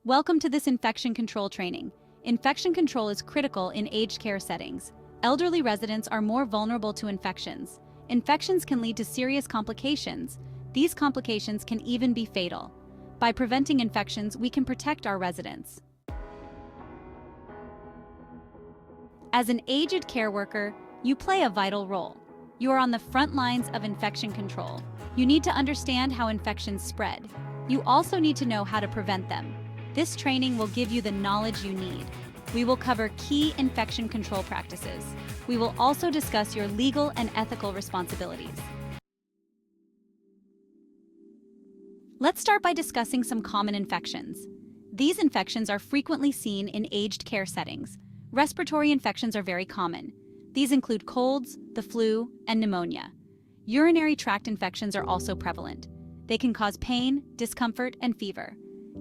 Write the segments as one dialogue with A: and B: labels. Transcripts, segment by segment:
A: Welcome to this infection control training. Infection control is critical in aged care settings. Elderly residents are more vulnerable to infections. Infections can lead to serious complications. These complications can even be fatal. By preventing infections, we can protect our residents. As an aged care worker, you play a vital role. You are on the front lines of infection control. You need to understand how infections spread. You also need to know how to prevent them. This training will give you the knowledge you need. We will cover key infection control practices. We will also discuss your legal and ethical responsibilities. Let's start by discussing some common infections. These infections are frequently seen in aged care settings. Respiratory infections are very common. These include colds, the flu, and pneumonia. Urinary tract infections are also prevalent. They can cause pain, discomfort, and fever.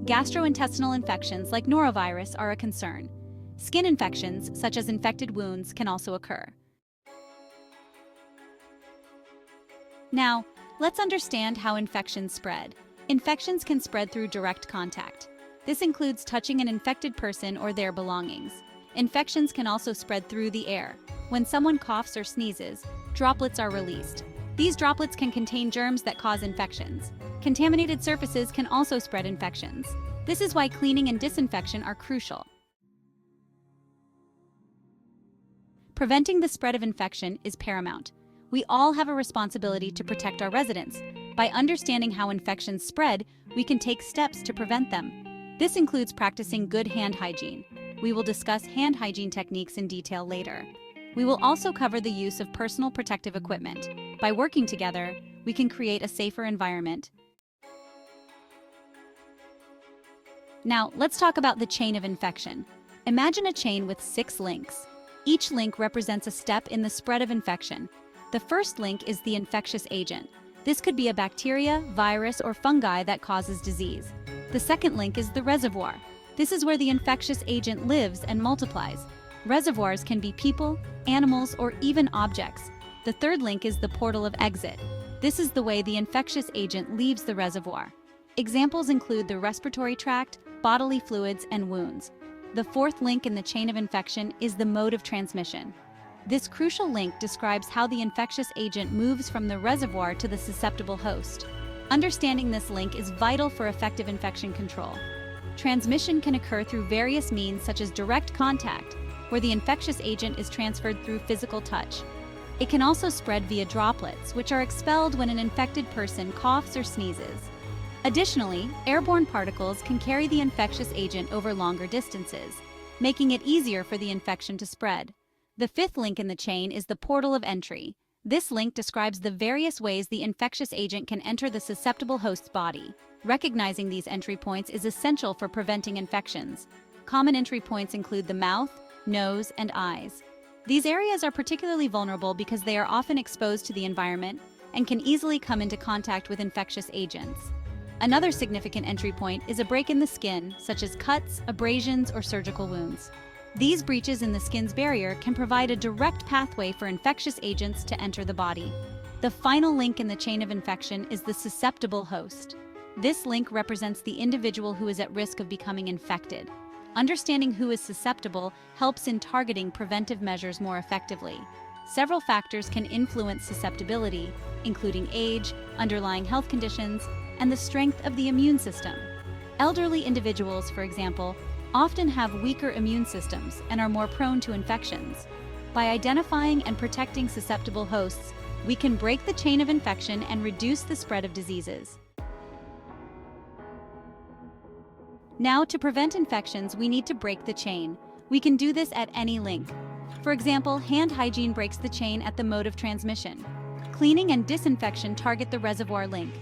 A: Gastrointestinal infections like norovirus are a concern. Skin infections, such as infected wounds, can also occur. Now, let's understand how infections spread. Infections can spread through direct contact. This includes touching an infected person or their belongings. Infections can also spread through the air. When someone coughs or sneezes, droplets are released. These droplets can contain germs that cause infections. Contaminated surfaces can also spread infections. This is why cleaning and disinfection are crucial. Preventing the spread of infection is paramount. We all have a responsibility to protect our residents. By understanding how infections spread, we can take steps to prevent them. This includes practicing good hand hygiene. We will discuss hand hygiene techniques in detail later. We will also cover the use of personal protective equipment. By working together, we can create a safer environment. Now, let's talk about the chain of infection. Imagine a chain with 6 links. Each link represents a step in the spread of infection. The first link is the infectious agent. This could be a bacteria, virus, or fungi that causes disease. The second link is the reservoir. This is where the infectious agent lives and multiplies. Reservoirs can be people, animals, or even objects. The third link is the portal of exit. This is the way the infectious agent leaves the reservoir. Examples include the respiratory tract, bodily fluids, and wounds. The fourth link in the chain of infection is the mode of transmission. This crucial link describes how the infectious agent moves from the reservoir to the susceptible host. Understanding this link is vital for effective infection control. Transmission can occur through various means such as direct contact, where the infectious agent is transferred through physical touch. It can also spread via droplets, which are expelled when an infected person coughs or sneezes. Additionally, airborne particles can carry the infectious agent over longer distances, making it easier for the infection to spread. The fifth link in the chain is the portal of entry. This link describes the various ways the infectious agent can enter the susceptible host's body. Recognizing these entry points is essential for preventing infections. Common entry points include the mouth, nose, and eyes. These areas are particularly vulnerable because they are often exposed to the environment and can easily come into contact with infectious agents. Another significant entry point is a break in the skin, such as cuts, abrasions, or surgical wounds. These breaches in the skin's barrier can provide a direct pathway for infectious agents to enter the body. The final link in the chain of infection is the susceptible host. This link represents the individual who is at risk of becoming infected. Understanding who is susceptible helps in targeting preventive measures more effectively. Several factors can influence susceptibility, including age, underlying health conditions, and the strength of the immune system. Elderly individuals, for example, often have weaker immune systems and are more prone to infections. By identifying and protecting susceptible hosts, we can break the chain of infection and reduce the spread of diseases. Now, to prevent infections, we need to break the chain. We can do this at any link. For example, hand hygiene breaks the chain at the mode of transmission. Cleaning and disinfection target the reservoir link.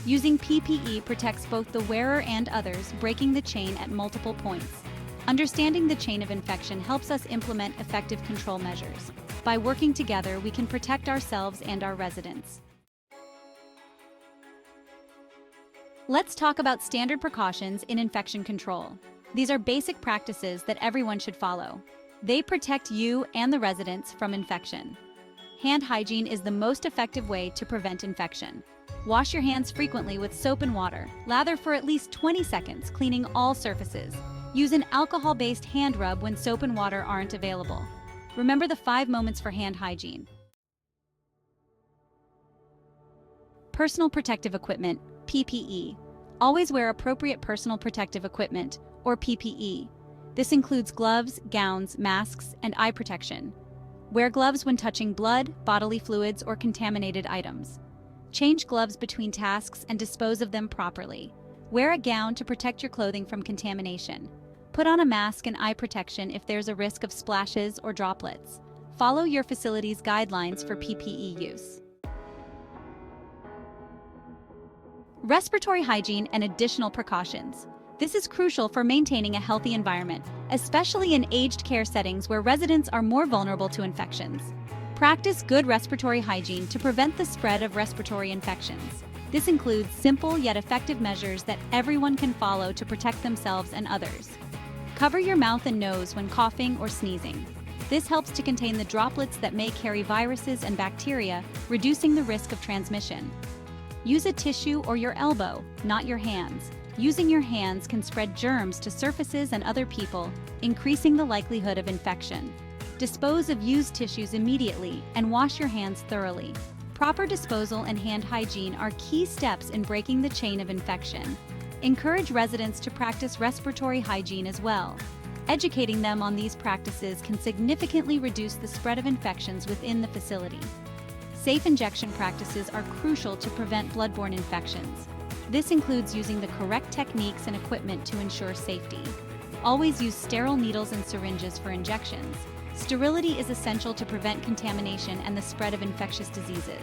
A: Using PPE protects both the wearer and others, breaking the chain at multiple points. Understanding the chain of infection helps us implement effective control measures. By working together, we can protect ourselves and our residents. Let's talk about standard precautions in infection control. These are basic practices that everyone should follow. They protect you and the residents from infection. hand hygiene is the most effective way to prevent infection. Wash your hands frequently with soap and water. Lather for at least 20 seconds, cleaning all surfaces. Use an alcohol-based hand rub when soap and water aren't available. Remember the 5 moments for hand hygiene. Personal protective equipment, PPE. Always wear appropriate personal protective equipment, or PPE. This includes gloves, gowns, masks, and eye protection. Wear gloves when touching blood, bodily fluids, or contaminated items. Change gloves between tasks and dispose of them properly. Wear a gown to protect your clothing from contamination. Put on a mask and eye protection if there's a risk of splashes or droplets. Follow your facility's guidelines for PPE use. Respiratory hygiene and additional precautions. This is crucial for maintaining a healthy environment, especially in aged care settings where residents are more vulnerable to infections. Practice good respiratory hygiene to prevent the spread of respiratory infections. This includes simple yet effective measures that everyone can follow to protect themselves and others. Cover your mouth and nose when coughing or sneezing. This helps to contain the droplets that may carry viruses and bacteria, reducing the risk of transmission. Use a tissue or your elbow, not your hands. Using your hands can spread germs to surfaces and other people, increasing the likelihood of infection. Dispose of used tissues immediately and wash your hands thoroughly. Proper disposal and hand hygiene are key steps in breaking the chain of infection. Encourage residents to practice respiratory hygiene as well. Educating them on these practices can significantly reduce the spread of infections within the facility. Safe injection practices are crucial to prevent bloodborne infections. This includes using the correct techniques and equipment to ensure safety. Always use sterile needles and syringes for injections. Sterility is essential to prevent contamination and the spread of infectious diseases.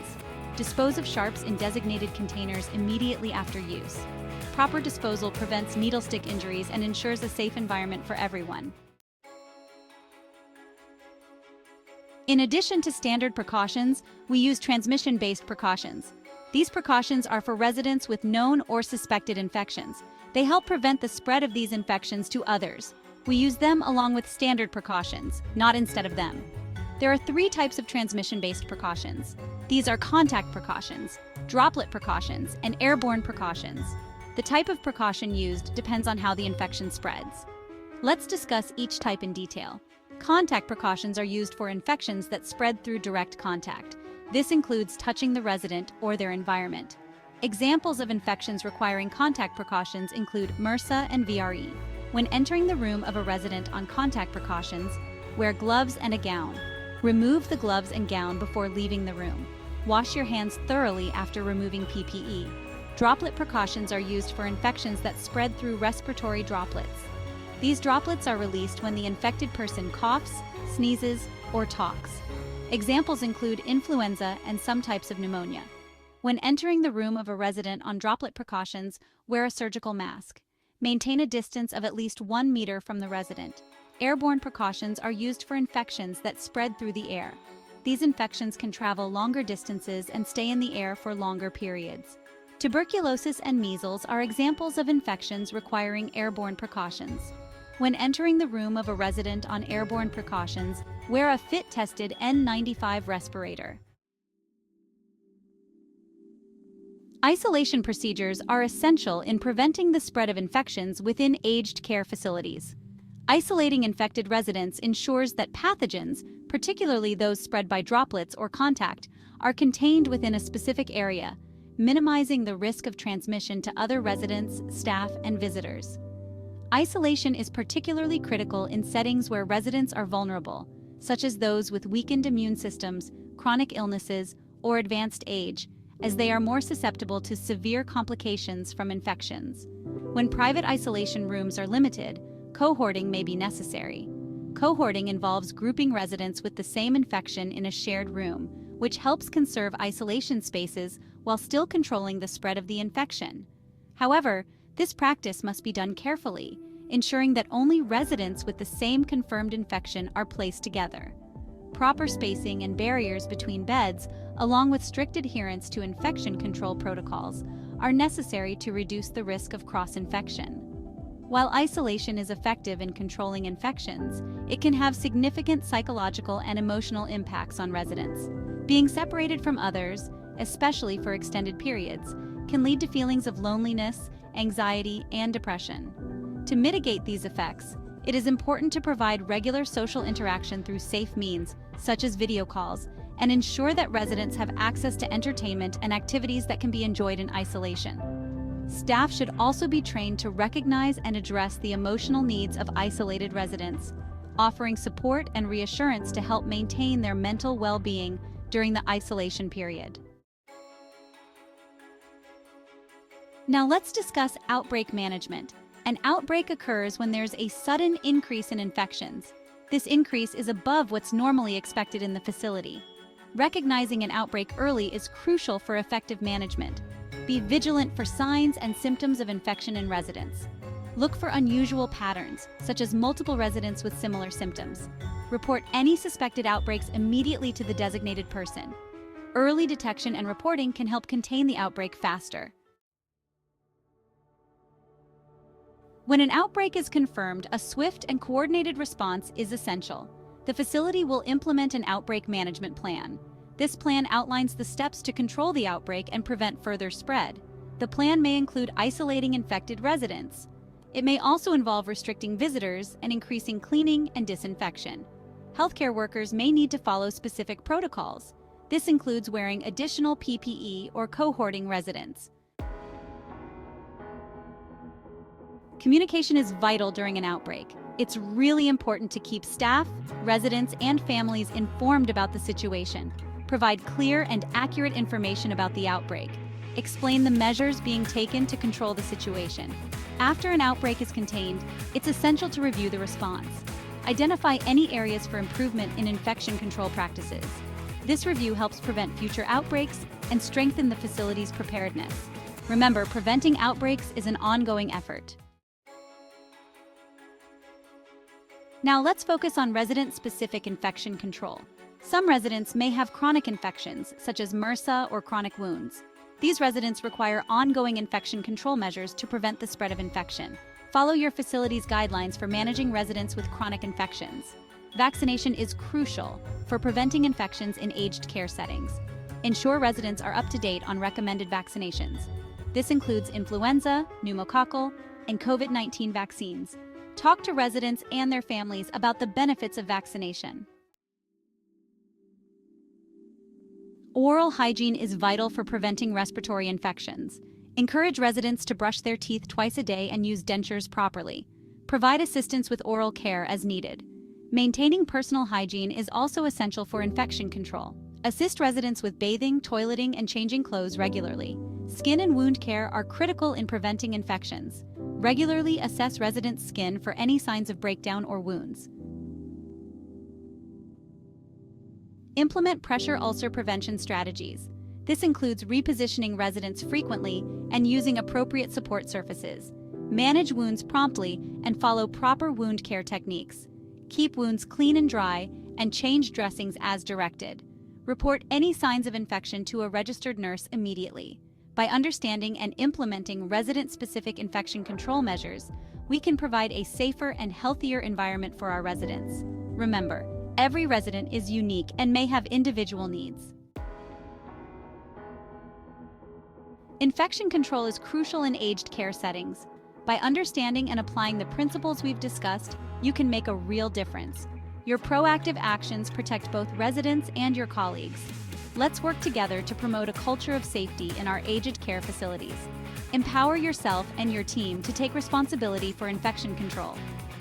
A: Dispose of sharps in designated containers immediately after use. Proper disposal prevents needle stick injuries and ensures a safe environment for everyone. In addition to standard precautions, we use transmission-based precautions. These precautions are for residents with known or suspected infections. They help prevent the spread of these infections to others. We use them along with standard precautions, not instead of them. There are 3 types of transmission-based precautions. These are contact precautions, droplet precautions, and airborne precautions. The type of precaution used depends on how the infection spreads. Let's discuss each type in detail. Contact precautions are used for infections that spread through direct contact. This includes touching the resident or their environment. Examples of infections requiring contact precautions include MRSA and VRE. When entering the room of a resident on contact precautions, wear gloves and a gown. Remove the gloves and gown before leaving the room. Wash your hands thoroughly after removing PPE. Droplet precautions are used for infections that spread through respiratory droplets. These droplets are released when the infected person coughs, sneezes, or talks. Examples include influenza and some types of pneumonia. When entering the room of a resident on droplet precautions, wear a surgical mask. Maintain a distance of at least 1 meter from the resident. Airborne precautions are used for infections that spread through the air. These infections can travel longer distances and stay in the air for longer periods. Tuberculosis and measles are examples of infections requiring airborne precautions. When entering the room of a resident on airborne precautions, wear a fit-tested N95 respirator. Isolation procedures are essential in preventing the spread of infections within aged care facilities. Isolating infected residents ensures that pathogens, particularly those spread by droplets or contact, are contained within a specific area, minimizing the risk of transmission to other residents, staff, and visitors. Isolation is particularly critical in settings where residents are vulnerable, such as those with weakened immune systems, chronic illnesses, or advanced age, as they are more susceptible to severe complications from infections. When private isolation rooms are limited, cohorting may be necessary. Cohorting involves grouping residents with the same infection in a shared room, which helps conserve isolation spaces while still controlling the spread of the infection. However, this practice must be done carefully, ensuring that only residents with the same confirmed infection are placed together. Proper spacing and barriers between beds, along with strict adherence to infection control protocols, are necessary to reduce the risk of cross-infection. While isolation is effective in controlling infections, it can have significant psychological and emotional impacts on residents. Being separated from others, especially for extended periods, can lead to feelings of loneliness, anxiety, and depression. To mitigate these effects, it is important to provide regular social interaction through safe means, such as video calls, and ensure that residents have access to entertainment and activities that can be enjoyed in isolation. Staff should also be trained to recognize and address the emotional needs of isolated residents, offering support and reassurance to help maintain their mental well-being during the isolation period. Now let's discuss outbreak management. An outbreak occurs when there's a sudden increase in infections. This increase is above what's normally expected in the facility. Recognizing an outbreak early is crucial for effective management. Be vigilant for signs and symptoms of infection in residents. Look for unusual patterns, such as multiple residents with similar symptoms. Report any suspected outbreaks immediately to the designated person. Early detection and reporting can help contain the outbreak faster. When an outbreak is confirmed, a swift and coordinated response is essential. The facility will implement an outbreak management plan. This plan outlines the steps to control the outbreak and prevent further spread. The plan may include isolating infected residents. It may also involve restricting visitors and increasing cleaning and disinfection. Healthcare workers may need to follow specific protocols. This includes wearing additional PPE or cohorting residents. Communication is vital during an outbreak. It's really important to keep staff, residents, and families informed about the situation. Provide clear and accurate information about the outbreak. Explain the measures being taken to control the situation. After an outbreak is contained, it's essential to review the response. Identify any areas for improvement in infection control practices. This review helps prevent future outbreaks and strengthen the facility's preparedness. Remember, preventing outbreaks is an ongoing effort. Now let's focus on resident-specific infection control. Some residents may have chronic infections, such as MRSA or chronic wounds. These residents require ongoing infection control measures to prevent the spread of infection. Follow your facility's guidelines for managing residents with chronic infections. Vaccination is crucial for preventing infections in aged care settings. Ensure residents are up to date on recommended vaccinations. This includes influenza, pneumococcal, and COVID-19 vaccines. Talk to residents and their families about the benefits of vaccination. Oral hygiene is vital for preventing respiratory infections. Encourage residents to brush their teeth twice a day and use dentures properly. Provide assistance with oral care as needed. Maintaining personal hygiene is also essential for infection control. Assist residents with bathing, toileting, and changing clothes regularly. Skin and wound care are critical in preventing infections. Regularly assess residents' skin for any signs of breakdown or wounds. Implement pressure ulcer prevention strategies. This includes repositioning residents frequently and using appropriate support surfaces. Manage wounds promptly and follow proper wound care techniques. Keep wounds clean and dry and change dressings as directed. Report any signs of infection to a registered nurse immediately. By understanding and implementing resident-specific infection control measures, we can provide a safer and healthier environment for our residents. Remember, every resident is unique and may have individual needs. Infection control is crucial in aged care settings. By understanding and applying the principles we've discussed, you can make a real difference. Your proactive actions protect both residents and your colleagues. Let's work together to promote a culture of safety in our aged care facilities. Empower yourself and your team to take responsibility for infection control.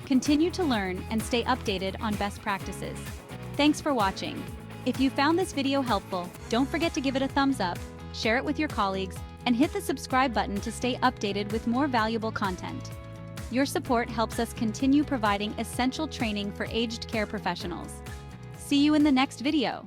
A: Continue to learn and stay updated on best practices. Thanks for watching. If you found this video helpful, don't forget to give it a thumbs up, share it with your colleagues, and hit the subscribe button to stay updated with more valuable content. Your support helps us continue providing essential training for aged care professionals. See you in the next video.